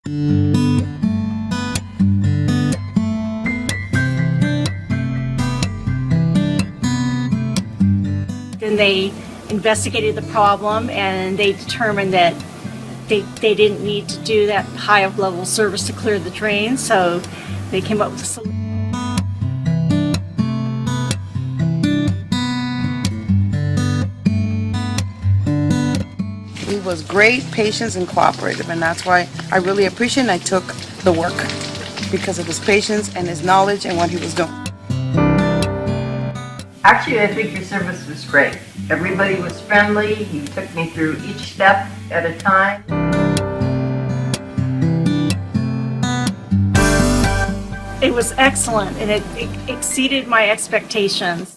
Then they investigated the problem and they determined that they didn't need to do that high level service to clear the drain, so they came up with a solution. He was great, patient, and cooperative, and that's why I really appreciate and I took the work because of his patience and his knowledge and what he was doing. Actually, I think your service was great. Everybody was friendly. You took me through each step at a time. It was excellent and it exceeded my expectations.